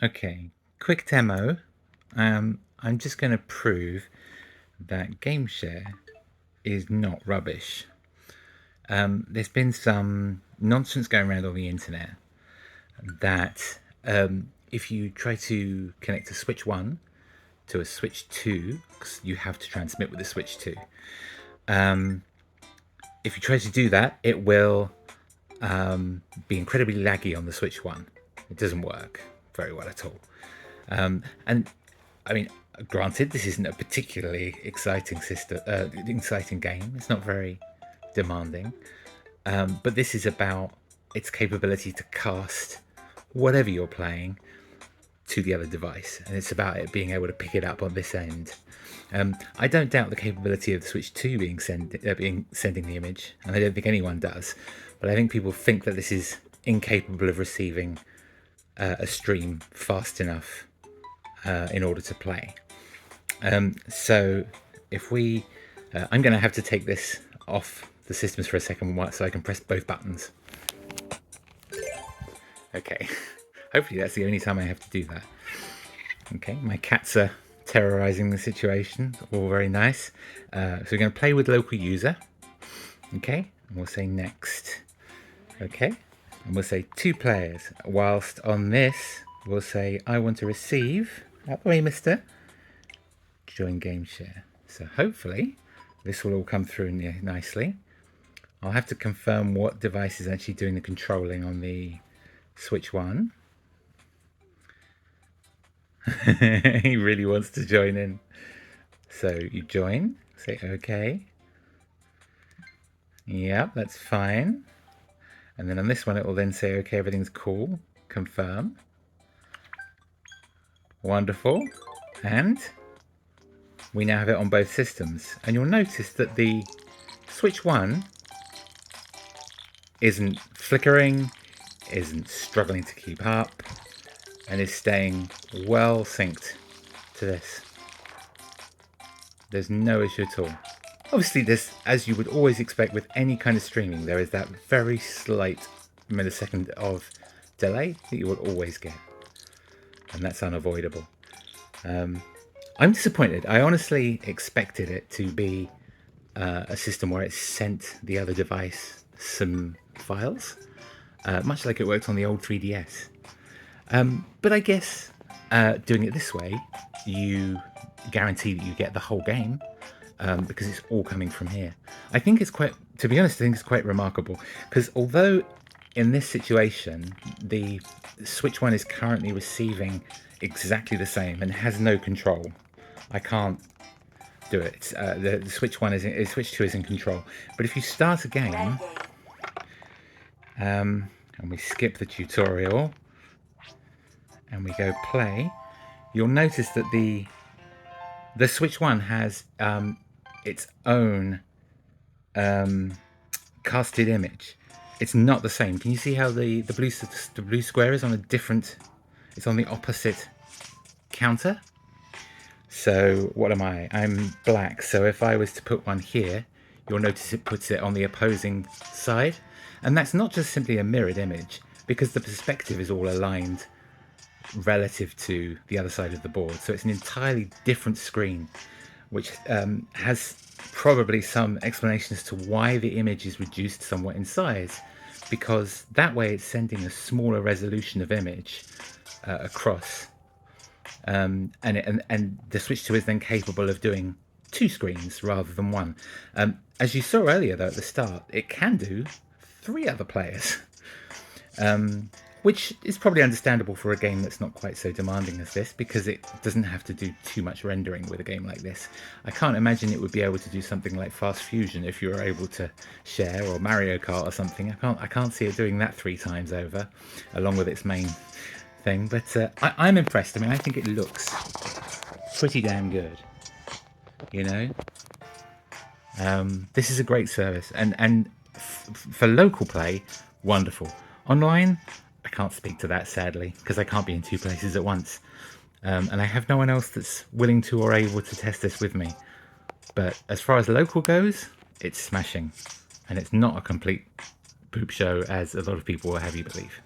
Okay, quick demo. I'm just going to prove that game share is not rubbish. There's been some nonsense going around on the internet that if you try to connect a Switch 1 to a Switch 2, because you have to transmit with the Switch 2, if you try to do that, it will be incredibly laggy on the Switch 1. It doesn't work very well at all. And I mean, granted, this isn't a particularly exciting game. It's not very demanding, but this is about its capability to cast whatever you're playing to the other device, and it's about it being able to pick it up on this end. I don't doubt the capability of the Switch 2 sending the image, and I don't think anyone does. But I think people think that this is incapable of receiving a stream fast enough in order to play. So if we, I'm going to have to take this off the systems for a second so I can press both buttons. Okay, hopefully that's the only time I have to do that. Okay, my cats are terrorizing the situation, all very nice. So we're going to play with local user. Okay, and we'll say next. Okay, and we'll say 2 players. Whilst on this, we'll say I want to receive. Out the way, mister. Join game share. So hopefully this will all come through nicely. I'll have to confirm what device is actually doing the controlling on the Switch 1. He really wants to join in. So you join, say okay. Yep, that's fine. And then on this one it will then say okay, everything's cool. Confirm. Wonderful. And we now have it on both systems. And you'll notice that the Switch 1 isn't flickering, isn't struggling to keep up, and is staying well synced to this. There's no issue at all. Obviously, this, as you would always expect with any kind of streaming, there is that very slight millisecond of delay that you will always get, and that's unavoidable. I'm disappointed. I honestly expected it to be a system where it sent the other device some files, much like it worked on the old 3DS. But I guess doing it this way, you guarantee that you get the whole game because it's all coming from here. I think it's quite, to be honest, I think it's quite remarkable because although in this situation, the Switch 1 is currently receiving exactly the same and has no control. I can't do it. The Switch 1 Switch 2 is in control. But if you start a game, and we skip the tutorial, and we go play, you'll notice that the Switch 1 has its own casted image. It's not the same. Can you see how the blue square is on a different? It's on the opposite counter. So what am I? I'm black. So if I was to put one here, you'll notice it puts it on the opposing side, and that's not just simply a mirrored image because the perspective is all aligned relative to the other side of the board. So it's an entirely different screen, which has probably some explanation as to why the image is reduced somewhat in size, because that way it's sending a smaller resolution of image across. And the Switch 2 is then capable of doing 2 screens rather than 1. As you saw earlier, though, at the start, it can do 3 other players. Which is probably understandable for a game that's not quite so demanding as this, because it doesn't have to do too much rendering with a game like this. I can't imagine it would be able to do something like Fast Fusion if you were able to share, or Mario Kart or something. I can't see it doing that 3 times over, along with its main thing. But I'm impressed. I mean, I think it looks pretty damn good. You know, this is a great service, and for local play, wonderful. Online, I can't speak to that, sadly, because I can't be in 2 places at once. And I have no one else that's willing to or able to test this with me. But as far as local goes, it's smashing. And it's not a complete poop show, as a lot of people will have you believe.